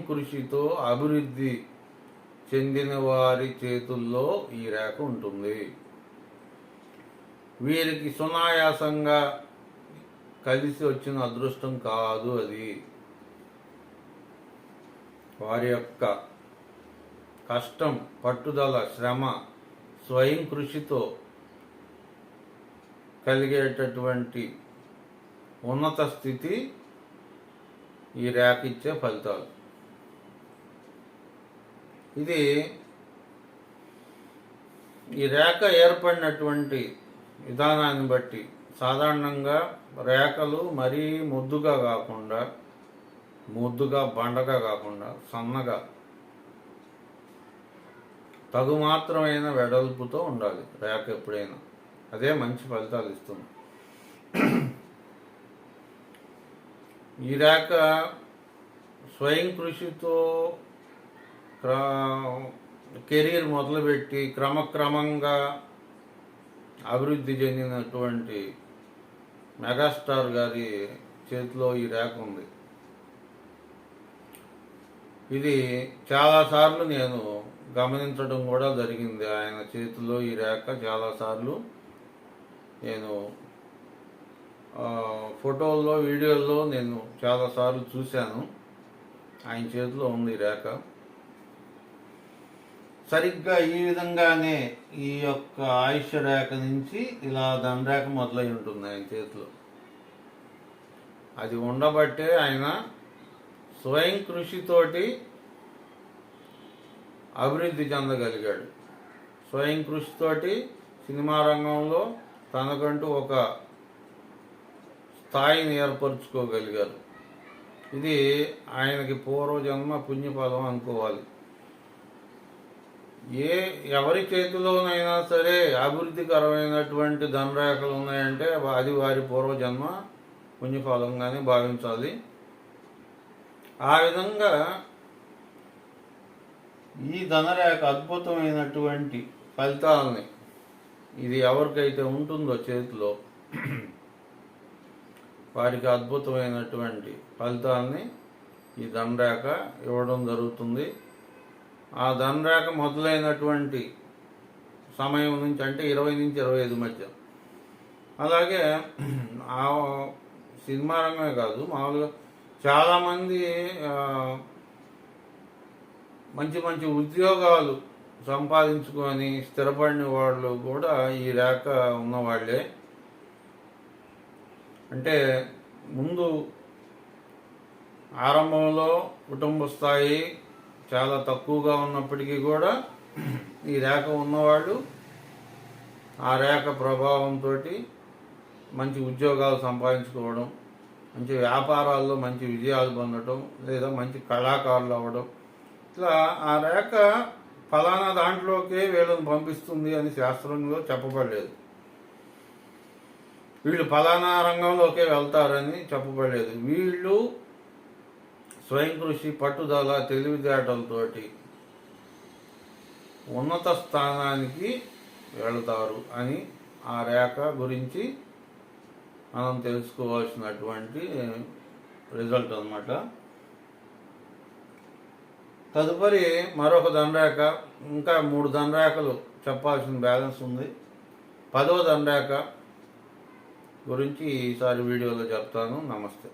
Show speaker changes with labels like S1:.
S1: కృషితో అభివృద్ధి చెందిన వారి చేతుల్లో ఈ రేఖ ఉంటుంది. వీరికి సునాయాసంగా కలిసి వచ్చిన అదృష్టం కాదు అది. వారి యొక్క కష్టం, పట్టుదల, శ్రమ, స్వయం కృషితో కలిగేటటువంటి ఉన్నత స్థితి ఈ రేఖ ఇచ్చే ఫలితాలు. ఈ రేఖ ఏర్పడినటువంటి విధానాన్ని బట్టి సాధారణంగా రేఖలు మరీ ముద్దుగా కాకుండా, బండగా కాకుండా సన్నగా తగుమాత్రమైన వెడల్పుతో ఉండాలి రేఖ ఎప్పుడైనా. అదే మంచి ఫలితాలు ఇస్తుంది. ఈ రేఖ స్వయం కృషితో కెరీర్ మొదలుపెట్టి క్రమక్రమంగా అభివృద్ధి చెందినటువంటి మెగాస్టార్ గారి చేతిలో ఈ రేఖ ఉంది. ఇది చాలాసార్లు నేను గమనించడం కూడా జరిగింది. ఆయన చేతిలో ఈ రేఖ చాలాసార్లు నేను ఫోటోల్లో, వీడియోల్లో నేను చాలాసార్లు చూశాను. ఆయన చేతిలో ఉంది ఈ రేఖ. సరిగ్గా ఈ విధంగానే ఈ యొక్క ఆయుష్ రేఖ నుంచి ఇలా ధనరేఖ మొదలై ఉంటుంది ఆయన చేతిలో. అది ఉండబట్టే ఆయన స్వయం కృషితోటి అభివృద్ధి చెందగలిగాడు. స్వయం కృషితోటి సినిమా రంగంలో తనకంటూ ఒక స్థాయిని ఏర్పరచుకోగలిగారు. ఇది ఆయనకి పూర్వజన్మ పుణ్యఫలం అనుకోవాలి. ఎవరి చేతిలోనైనా సరే అభివృద్ధికరమైనటువంటి ధనరేఖలు ఉన్నాయంటే అది వారి పూర్వజన్మ పుణ్యఫలంగానే భావించాలి. ఆ విధంగా ఈ ధనరేఖ అద్భుతమైనటువంటి ఫలితాలని, ఇది ఎవరికైతే ఉంటుందో చేతిలో వారికి అద్భుతమైనటువంటి ఫలితాలని ఈ ధనరేఖ ఇవ్వడం జరుగుతుంది. ఆ ధనరేఖ మొదలైనటువంటి సమయం నుంచి అంటే 20 నుంచి 25 మధ్య. అలాగే ఆ సినిమా రంగమే కాదు, మామూలుగా చాలామంది మంచి మంచి ఉద్యోగాలు సంపాదించుకొని స్థిరపడిన వాళ్ళు కూడా ఈ రేఖ ఉన్నవాళ్లే. అంటే ముందు ఆరంభంలో కుటుంబ స్థాయి చాలా తక్కువగా ఉన్నప్పటికీ కూడా ఈ రేఖ ఉన్నవాళ్ళు ఆ రేఖ ప్రభావంతో మంచి ఉద్యోగాలు సంపాదించుకోవడం, మంచి వ్యాపారాల్లో మంచి విజయాలు పొందడం, లేదా మంచి కళాకారులు అవ్వడం, ఇట్లా ఆ రేఖ ఫలానా దాంట్లోకే వీళ్ళని పంపిస్తుంది అని శాస్త్రంలో చెప్పబడలేదు. వీళ్ళు ఫలానా రంగంలోకే వెళ్తారని చెప్పబడలేదు. వీళ్ళు స్వయం కృషి, పట్టుదల, తెలివితేటలతోటి ఉన్నత స్థానానికి వెళతారు అని ఆ రేఖ గురించి మనం తెలుసుకోవాల్సినటువంటి రిజల్ట్ అన్నమాట. తదుపరి మరొక ధనరేఖ, ఇంకా 3 ధనరేఖలు చెప్పాల్సిన బ్యాలెన్స్ ఉంది. 10వ ధనరేఖ గురించి ఈసారి వీడియోలో చెప్తాను. నమస్తే.